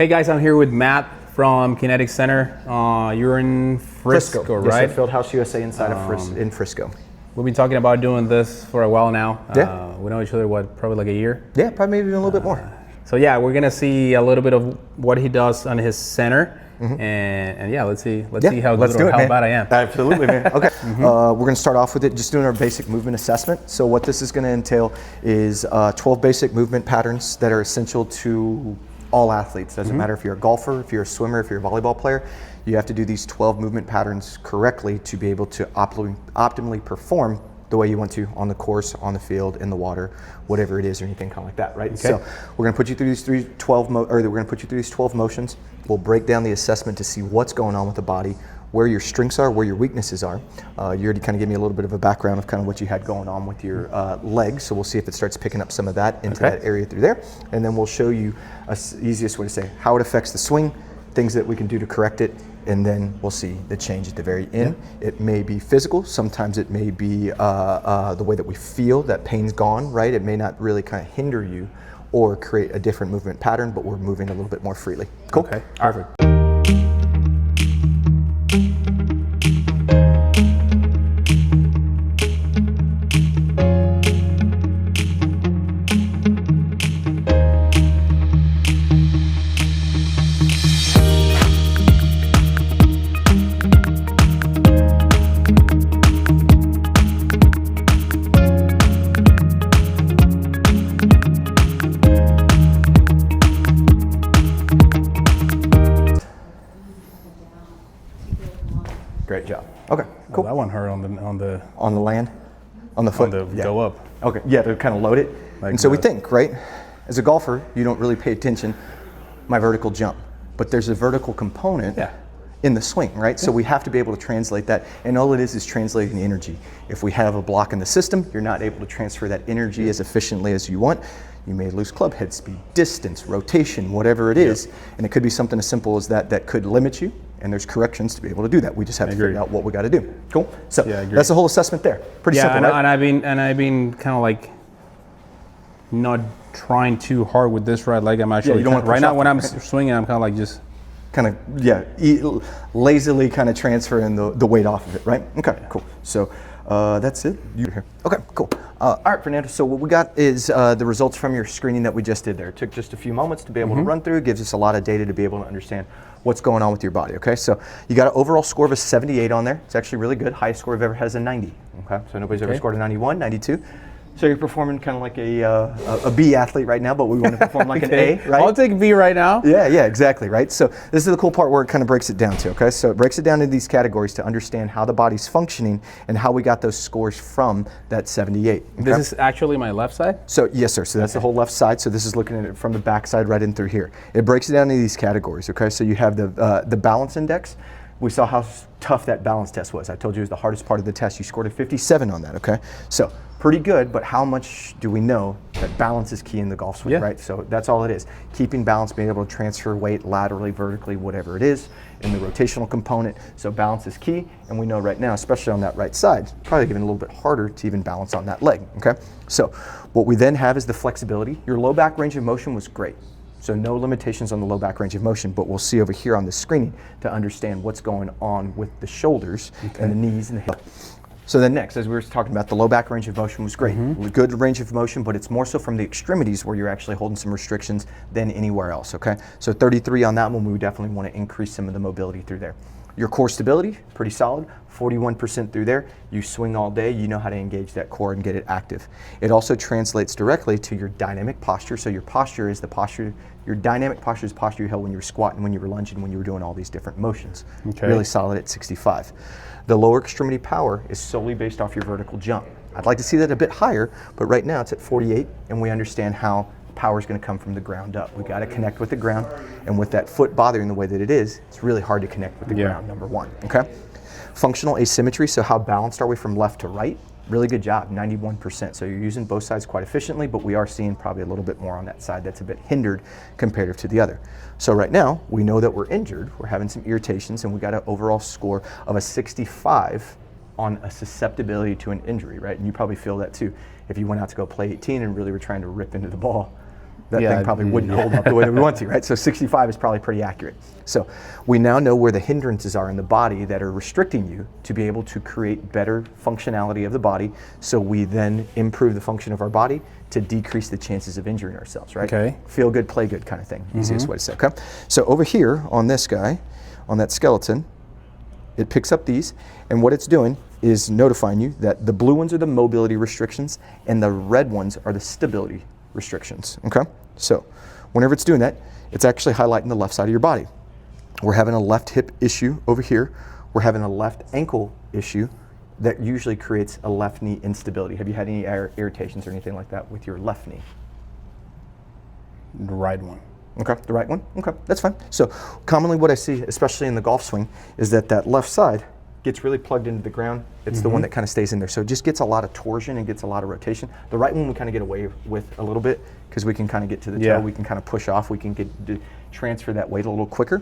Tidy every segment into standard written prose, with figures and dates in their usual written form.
Hey guys, I'm here with Matt from Kinetic Center. You're in Frisco, right? Yes, sir, Fieldhouse USA inside of in Frisco. We've been talking about doing this for a while now. Yeah. We know each other, probably like a year? Yeah, probably maybe even a little bit more. So yeah, we're gonna see a little bit of what he does on his center. And yeah, let's see how bad I am. Absolutely, man. Okay, we're going to start off with it, just doing our basic movement assessment. So what this is going to entail is 12 basic movement patterns that are essential to all athletes. Doesn't matter if you're a golfer, if you're a swimmer, if you're a volleyball player, you have to do these 12 movement patterns correctly to be able to optimally perform the way you want to on the course, on the field, in the water, whatever it is, or anything kind of like that, right? Okay. So we're going to put you through these 12 motions. We'll break down the assessment to see what's going on with the body, where your strengths are, where your weaknesses are. You already kind of gave me a little bit of a background of kind of what you had going on with your legs, so we'll see if it starts picking up some of that into that area through there, and then we'll show you easiest way to say how it affects the swing, things that we can do to correct it, and then we'll see the change at the very end. It may be physical, sometimes it may be the way that we feel, that pain's gone, right? It may not really kind of hinder you or create a different movement pattern, but we're moving a little bit more freely. Cool? Okay, perfect. Great job. Okay, cool. Well, that one hurt on the land, on the foot. Go up. Okay, yeah, to kind of load it. Like and so we think, right? As a golfer, you don't really pay attention my vertical jump, but there's a vertical component in the swing, right? So we have to be able to translate that, and all it is translating the energy. If we have a block in the system, you're not able to transfer that energy as efficiently as you want. You may lose club head speed, distance, rotation, whatever it is, and it could be something as simple as that could limit you, and there's corrections to be able to do that. We just have to figure out what we got to do. Cool? So that's the whole assessment there. Pretty simple, right? and I've been kind of like not trying too hard with this right leg. I'm actually you don't want to right now when I'm swinging, I'm kind of like just lazily kind of transferring the weight off of it, right? Okay, cool. So that's it. Okay, cool. All right, Fernando, so what we got is the results from your screening that we just did there. It took just a few moments to be able to run through. It gives us a lot of data to be able to understand what's going on with your body, okay? So you got an overall score of a 78 on there. It's actually really good. Highest score I've ever had is a 90, okay? So nobody's ever scored a 91, 92. So you're performing kind of like a B athlete right now, but we want to perform like an A, right? I'll take B right now. Yeah, exactly, right? So this is the cool part where it kind of breaks it down to, okay? So it breaks it down into these categories to understand how the body's functioning and how we got those scores from that 78. Okay? This is actually my left side? So yes, sir. So that's the whole left side. So this is looking at it from the back side right in through here. It breaks it down into these categories, okay? So you have the balance index. We saw how tough that balance test was. I told you it was the hardest part of the test. You scored a 57 on that, okay? So pretty good, but how much do we know that balance is key in the golf swing, right? So that's all it is. Keeping balance, being able to transfer weight laterally, vertically, whatever it is, in the rotational component. So balance is key, and we know right now, especially on that right side, probably even a little bit harder to even balance on that leg, okay? So what we then have is the flexibility. Your low back range of motion was great. So no limitations on the low back range of motion, but we'll see over here on the screening to understand what's going on with the shoulders and the knees and the hips. So then next, as we were talking about, the low back range of motion was great. Good range of motion, but it's more so from the extremities where you're actually holding some restrictions than anywhere else, okay? So 33 on that one, we would definitely want to increase some of the mobility through there. Your core stability, pretty solid, 41% through there. You swing all day, you know how to engage that core and get it active. It also translates directly to your dynamic posture. So your posture is the posture, your dynamic posture is posture you held when you were squatting, when you were lunging, when you were doing all these different motions. Okay. Really solid at 65. The lower extremity power is solely based off your vertical jump. I'd like to see that a bit higher, but right now it's at 48, and we understand how power is going to come from the ground up. We got to connect with the ground, and with that foot bothering the way that it is, it's really hard to connect with the ground, number one, okay? Functional asymmetry, so how balanced are we from left to right? Really good job, 91%. So you're using both sides quite efficiently, but we are seeing probably a little bit more on that side that's a bit hindered comparative to the other. So right now, we know that we're injured, we're having some irritations, and we got an overall score of a 65 on a susceptibility to an injury, right? And you probably feel that too. If you went out to go play 18 and really were trying to rip into the ball, that Yeah, thing probably wouldn't hold up the way that we want to, right? So 65 is probably pretty accurate. So we now know where the hindrances are in the body that are restricting you to be able to create better functionality of the body. So we then improve the function of our body to decrease the chances of injuring ourselves, right? Okay. Feel good, play good kind of thing, easiest way to say, okay? So over here on this guy, on that skeleton, it picks up these, and what it's doing is notifying you that the blue ones are the mobility restrictions and the red ones are the stability restrictions, okay? So whenever it's doing that, it's actually highlighting the left side of your body. We're having a left hip issue over here. We're having a left ankle issue that usually creates a left knee instability. Have you had any irritations or anything like that with your left knee? The right one. Okay, the right one? Okay, that's fine. So commonly what I see, especially in the golf swing, is that that left side gets really plugged into the ground. It's the one that kind of stays in there. So it just gets a lot of torsion and gets a lot of rotation. The right one we kind of get away with a little bit because we can kind of get to the toe, we can kind of push off, we can transfer that weight a little quicker.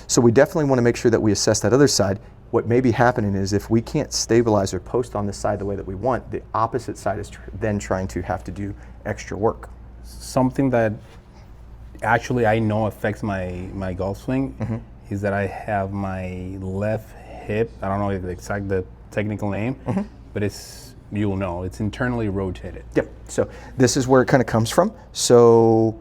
So we definitely want to make sure that we assess that other side. What may be happening is if we can't stabilize or post on this side the way that we want, the opposite side is then trying to have to do extra work. Something that actually I know affects my golf swing is that I have my left hip, I don't know the exact the technical name, but it's, you'll know, it's internally rotated. Yep, so this is where it kind of comes from. So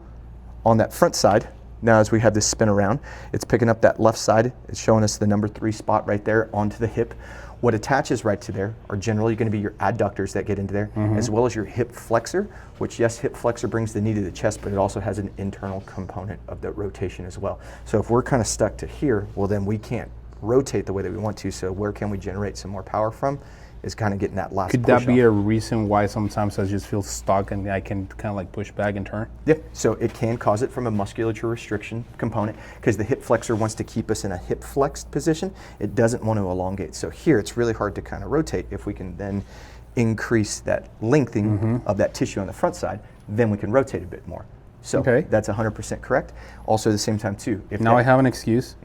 on that front side, now as we have this spin around, it's picking up that left side, it's showing us the number 3 spot right there onto the hip. What attaches right to there are generally going to be your adductors that get into there, as well as your hip flexor, which yes, hip flexor brings the knee to the chest, but it also has an internal component of the rotation as well. So if we're kind of stuck to here, well then we can't rotate the way that we want to, so where can we generate some more power from is kind of getting that last Could push that be off. a reason why sometimes I just feel stuck and I can kind of like push back and turn? Yep, so it can cause it from a musculature restriction component because the hip flexor wants to keep us in a hip flexed position. It doesn't want to elongate. So here it's really hard to kind of rotate. If we can then increase that lengthening of that tissue on the front side, then we can rotate a bit more. So that's 100% correct. Also at the same time too. If now I have an excuse.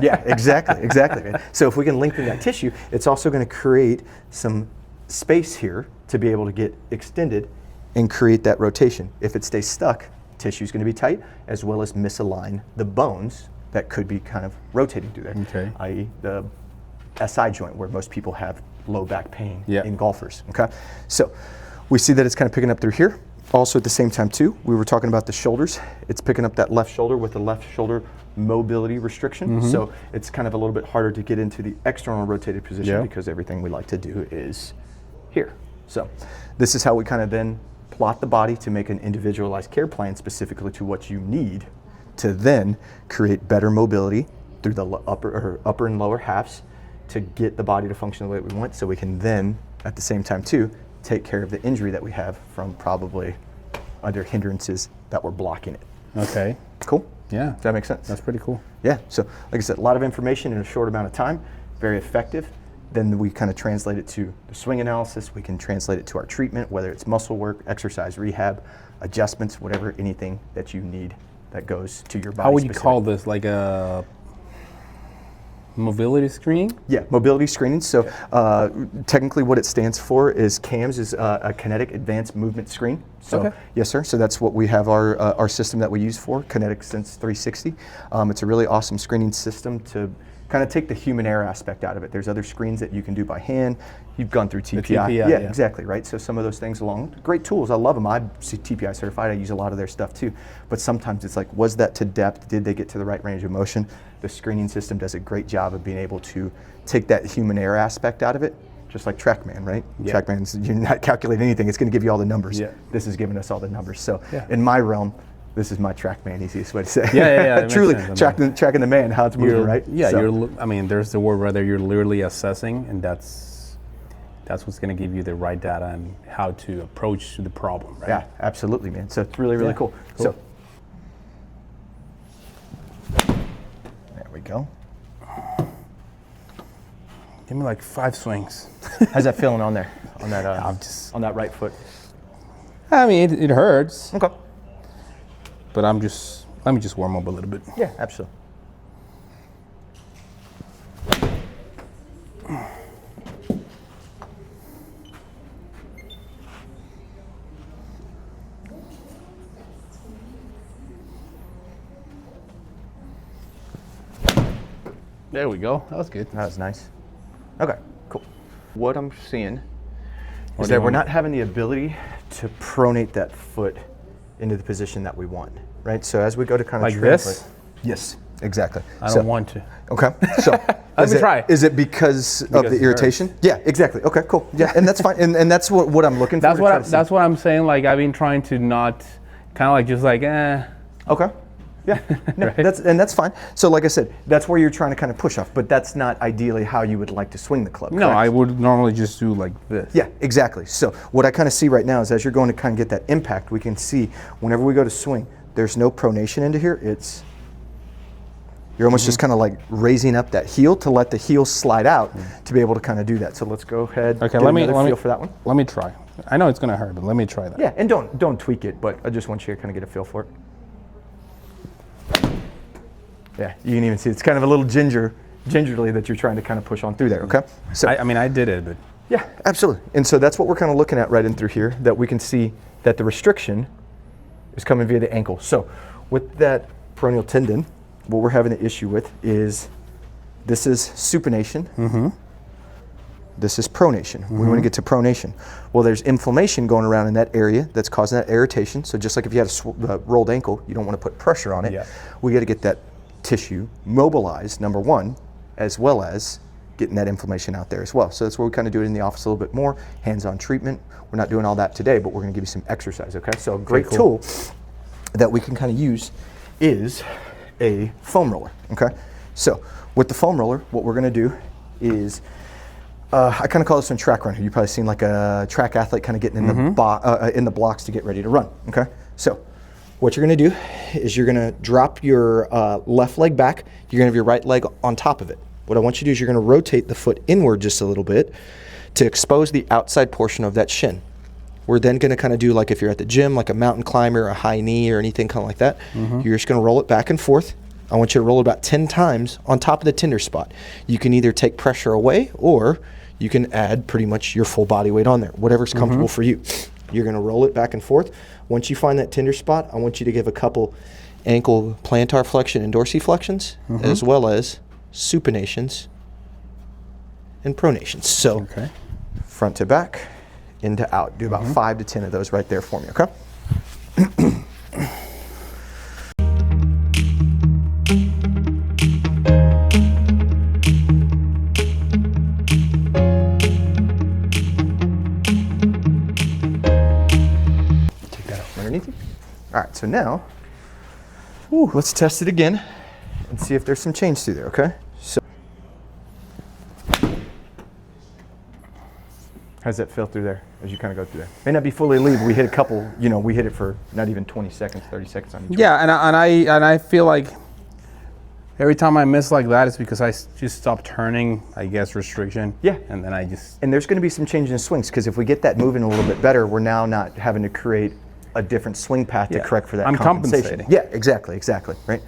Yeah, exactly. So if we can lengthen that tissue, it's also going to create some space here to be able to get extended and create that rotation. If it stays stuck, tissue is going to be tight, as well as misalign the bones that could be kind of rotating through there, i.e. the SI joint, where most people have low back pain in golfers. Okay, so we see that it's kind of picking up through here. Also at the same time too, we were talking about the shoulders. It's picking up that left shoulder with the left shoulder mobility restriction. So it's kind of a little bit harder to get into the external rotated position because everything we like to do is here. So this is how we kind of then plot the body to make an individualized care plan specifically to what you need to then create better mobility through the upper and lower halves to get the body to function the way we want, so we can then at the same time too take care of the injury that we have from probably other hindrances that were blocking it. Okay. Cool? Yeah. Does that make sense? That's pretty cool. Yeah, so like I said, a lot of information in a short amount of time, very effective. Then we kind of translate it to the swing analysis. We can translate it to our treatment, whether it's muscle work, exercise rehab, adjustments, whatever, anything that you need that goes to your body. How would you call this? Like a mobility screening? Yeah, mobility screening. So technically what it stands for is CAMS, is a Kinetic Advanced Movement Screen. So yes sir, so that's what we have our system that we use for, Kinetic Sense 360. It's a really awesome screening system to kind of take the human error aspect out of it. There's other screens that you can do by hand. You've gone through TPI. Yeah, exactly, right? So some of those things along, great tools, I love them. I'm TPI certified, I use a lot of their stuff too. But sometimes it's like, was that to depth? Did they get to the right range of motion? The screening system does a great job of being able to take that human error aspect out of it, just like TrackMan, right? TrackMan's, you're not calculating anything, it's gonna give you all the numbers. This is giving us all the numbers. So in my realm, this is my TrackMan, easiest way to say. Truly tracking the man, how it's moving, right? Yeah, so. I mean, there's the word right there. You're literally assessing, and that's what's going to give you the right data and how to approach the problem, right? Yeah, absolutely, man. So it's really cool. So there we go. Give me like 5 swings. How's that feeling on there? On that on that right foot? I mean, it hurts. Okay. But let me just warm up a little bit. Yeah, absolutely. There we go. That was good. That was nice. Okay, cool. What I'm seeing is do you that we're want? not having the ability to pronate that foot into the position that we want, right? So as we go to kind of Like this? Yes, exactly. I don't want to. Okay, so Let me try. Is it because of Because the it irritation? Yeah, exactly. Okay, cool. Yeah, and that's fine. And that's what I'm looking for. That's to what try to see. that's what I'm saying. Like I've been trying to not, kind of like just like Okay. Yeah, no, Right? that's fine. So like I said, that's where you're trying to kind of push off, but that's not ideally how you would like to swing the club. No, correct? I would normally just do like this. Yeah, exactly. So what I kind of see right now is as you're going to kind of get that impact, we can see whenever we go to swing, there's no pronation into here. You're almost just kind of like raising up that heel to let the heel slide out to be able to kind of do that. So let's go ahead. Okay, get let me another feel for that one. Let me try. I know it's gonna hurt, but let me try that. Yeah, and don't tweak it, but I just want you to kind of get a feel for it. Yeah, you can even see it's kind of a little gingerly that you're trying to kind of push on through there. Okay. So I mean, I did it, but yeah, absolutely. And so that's what we're kind of looking at right in through here, that we can see that the restriction is coming via the ankle. So with that peroneal tendon, what we're having an issue with is this is supination. This is pronation. We want to get to pronation. Well, there's inflammation going around in that area that's causing that irritation. So just like if you had a rolled ankle, you don't want to put pressure on it. Yeah. We got to get that tissue mobilized, number one, as well as getting that inflammation out there as well. So that's where we kind of do it in the office a little bit more, hands-on treatment. We're not doing all that today, but we're going to give you some exercise, okay? So a great tool that we can kind of use is a foam roller, okay? So with the foam roller, what we're going to do is, I kind of call this one track runner. You've probably seen like a track athlete kind of getting in the blocks to get ready to run, okay? So what you're going to do is you're going to drop your left leg back. You're going to have your right leg on top of it. What I want you to do is you're going to rotate the foot inward just a little bit to expose the outside portion of that shin. We're then going to kind of do like if you're at the gym, like a mountain climber, a high knee or anything kind of like that. You're just going to roll it back and forth. I want you to roll it about 10 times on top of the tender spot. You can either take pressure away or you can add pretty much your full body weight on there, whatever's comfortable for you. You're going to roll it back and forth. Once you find that tender spot, I want you to give a couple ankle plantar flexion and dorsiflexions, as well as supinations and pronations. So front to back, in to out. Do about 5 to 10 of those right there for me, okay? Take that out underneath you. All right, so now, let's test it again and see if there's some change through there, okay? So, how does that feel through there as you kind of go through there? May not be fully lead. We hit a couple, we hit it for not even 20 seconds, 30 seconds on each one. yeah, and I feel like every time I miss like that, it's because I just stop turning, I guess, restriction. Yeah. And then I just And there's going to be some change in swings because if we get that moving a little bit better, we're now not having to create a different swing path to correct for that I'm compensation. compensating. Yeah, exactly, right?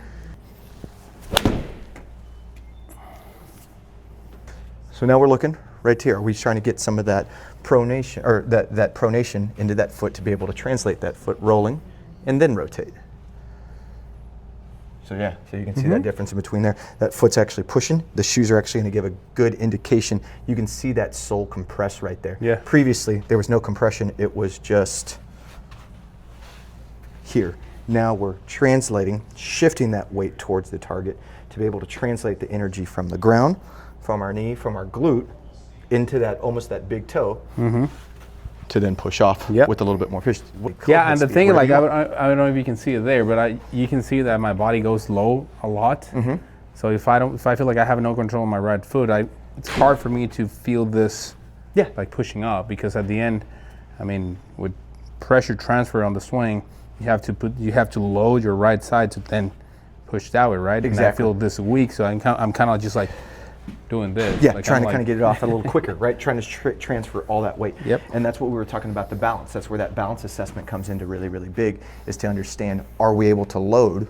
So now we're looking right here. Are we trying to get some of that pronation or that pronation into that foot to be able to translate that foot rolling and then rotate? So yeah, so you can see that difference in between there. That foot's actually pushing. The shoes are actually going to give a good indication. You can see that sole compress right there. Yeah. Previously, there was no compression. It was just here. Now we're translating, shifting that weight towards the target to be able to translate the energy from the ground, from our knee, from our glute, into that almost that big toe, to then push off with a little bit more push. yeah. And the thing, like I don't know if you can see it there, but you can see that my body goes low a lot. So if I feel like I have no control on my right foot, it's hard for me to feel this, like pushing up, because at the end, I mean, with pressure transfer on the swing, you have to load your right side to then push that way, right? Exactly. And I feel this weak, so I'm kind of just like doing this. Yeah, like, trying to kind of get it off a little quicker, right? Trying to transfer all that weight. Yep. And that's what we were talking about, the balance. That's where that balance assessment comes into really, really big, is to understand, are we able to load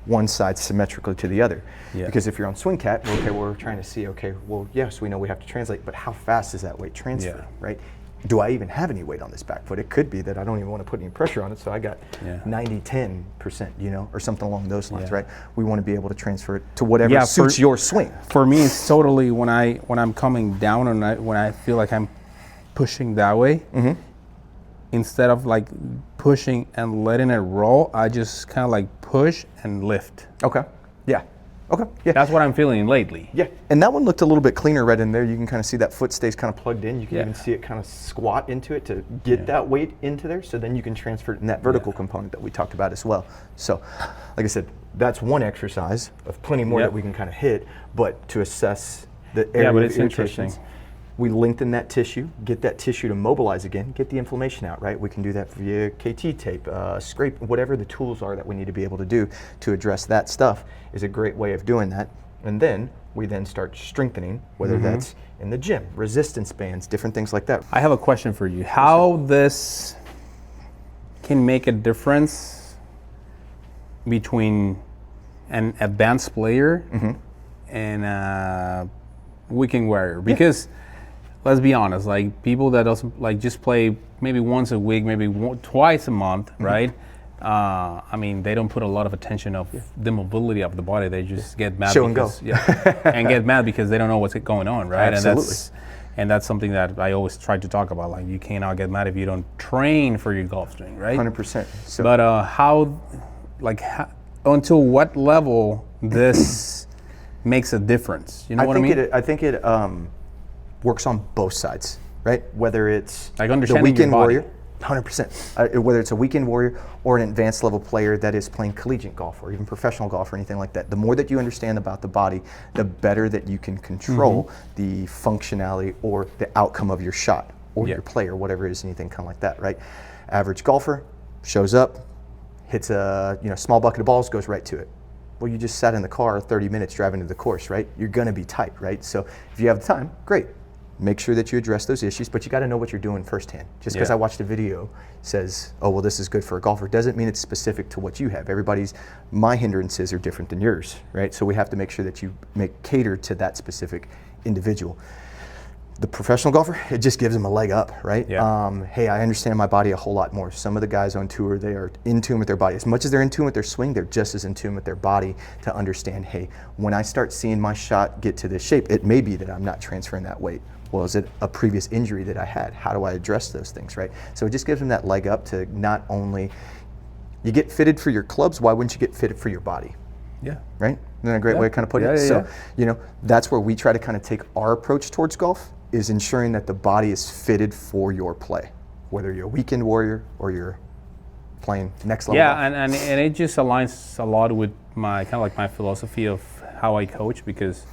one side symmetrically to the other? Yeah. Because if you're on swing cat, we're trying to see, well, yes, we know we have to translate, but how fast is that weight transfer, right? do I even have any weight on this back foot? It could be that I don't even want to put any pressure on it, so I got 90-10%, you know, or something along those lines, right? We want to be able to transfer it to whatever suits your swing. For me, it's totally when I'm coming down and when I feel like I'm pushing that way, instead of like pushing and letting it roll, I just kind of like push and lift. Okay. Yeah. Okay. Yeah. That's what I'm feeling lately. Yeah. And that one looked a little bit cleaner right in there. You can kind of see that foot stays kind of plugged in. You can even see it kind of squat into it to get that weight into there. So then you can transfer it in that vertical component that we talked about as well. So, like I said, that's one exercise of plenty more that we can kind of hit. But to assess the area but of it's irritations, we lengthen that tissue, get that tissue to mobilize again, get the inflammation out, right? We can do that via KT tape, scrape, whatever the tools are that we need to be able to do to address that stuff is a great way of doing that. And then we then start strengthening, whether that's in the gym, resistance bands, different things like that. I have a question for you. How this can make a difference between an advanced player and a weekend warrior? Because let's be honest, like people that doesn't like just play maybe once a week, maybe twice a month, right? I mean, they don't put a lot of attention of the mobility of the body. They just get mad Show because, and go. and get mad because they don't know what's going on, right? Absolutely. And that's something that I always try to talk about. Like, you cannot get mad if you don't train for your golf swing, right? 100%. So, But until what level this makes a difference? You know what I mean? I think it works on both sides, right? Whether it's Like the understanding weekend your body. warrior, 100%. Whether it's a weekend warrior or an advanced level player that is playing collegiate golf or even professional golf or anything like that, the more that you understand about the body, the better that you can control the functionality or the outcome of your shot or your play or whatever it is, anything kind of like that, right? Average golfer shows up, hits a small bucket of balls, goes right to it. Well, you just sat in the car 30 minutes driving to the course, right? You're gonna be tight, right? So if you have the time, great. Make sure that you address those issues, but you got to know what you're doing firsthand. Just because I watched a video says, oh, well, this is good for a golfer, doesn't mean it's specific to what you have. My hindrances are different than yours, right? So we have to make sure that you cater to that specific individual. The professional golfer, it just gives them a leg up, right? Yeah. Hey, I understand my body a whole lot more. Some of the guys on tour, they are in tune with their body. As much as they're in tune with their swing, they're just as in tune with their body to understand, hey, when I start seeing my shot get to this shape, it may be that I'm not transferring that weight. Well, is it a previous injury that I had? How do I address those things, right? So it just gives them that leg up to not only, you get fitted for your clubs, why wouldn't you get fitted for your body? Yeah. Right? Isn't that a great way of kind of putting it? So, that's where we try to kind of take our approach towards golf, is ensuring that the body is fitted for your play, whether you're a weekend warrior or you're playing next level golf. and it just aligns a lot with my kind of like my philosophy of how I coach, because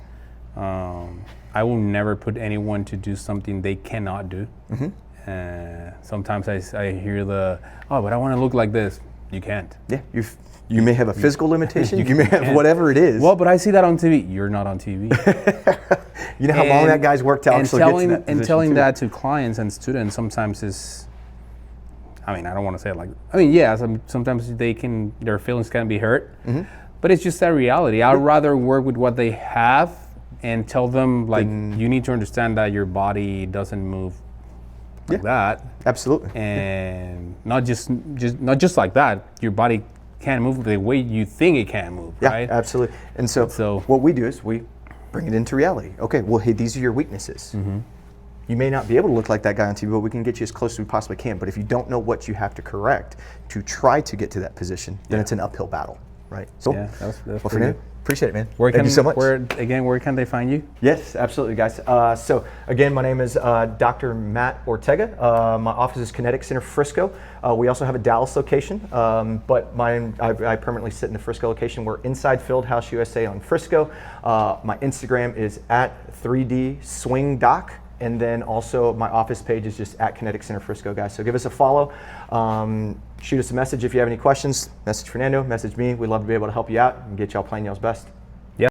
I will never put anyone to do something they cannot do. Sometimes I hear but I want to look like this. You can't. Yeah, you may have a physical limitation. You may have whatever it is. Well, but I see that on TV. You're not on TV. You know how long that guy's worked out and actually telling, gets in that and position telling too. that to clients and students sometimes is, I mean, I don't want to say it like, I mean, yeah, sometimes their feelings can be hurt, but it's just that reality. I'd rather work with what they have and tell them, like, you need to understand that your body doesn't move like that. Absolutely. And not just like that. Your body can't move the way you think it can move, Yeah, right? absolutely. And so what we do is we bring it into reality. Okay, well, hey, these are your weaknesses. You may not be able to look like that guy on TV, but we can get you as close as we possibly can. But if you don't know what you have to correct to try to get to that position, then it's an uphill battle, right? So, Yeah, that's well, pretty Fernando, good. appreciate it, man. Where Thank you so much. Where can they find you? Yes, absolutely, guys. So again, my name is Dr. Matt Ortega. My office is Kinetic Center of Frisco. We also have a Dallas location, but I permanently sit in the Frisco location. We're inside Fieldhouse USA on Frisco. My Instagram is at 3D Swing Doc. And then also my office page is just at Kinetic Center Frisco, guys. So give us a follow. Shoot us a message if you have any questions. Message Fernando, message me. We'd love to be able to help you out and get y'all playing y'all's best.